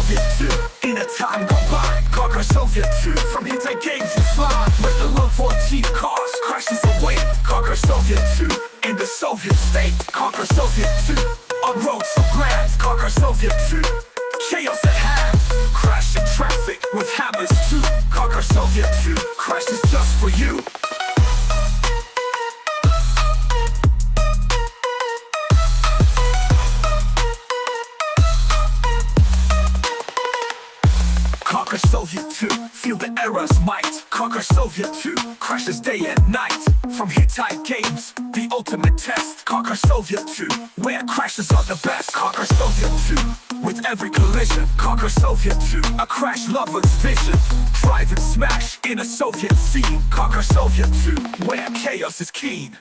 Soviet 2. In a time gone by, conquer Soviet 2. From Hittite games you fly, with the love for cheap cars, crashes away, conquer Soviet 2. In the Soviet state, conquer Soviet 2. On roads so grand, conquer Soviet 2. Chaos at hand, crash in traffic with hammers too. Conquer Soviet 2, crashes just for you. Conquer Soviet 2, feel the era's might. Conquer Soviet 2, crashes day and night. From Hittite games, the ultimate test. Conquer Soviet 2, where crashes are the best. Conquer Soviet 2, with every collision. Conquer Soviet 2, a crash lover's vision. Drive and smash in a Soviet scene. Conquer Soviet 2, where chaos is keen.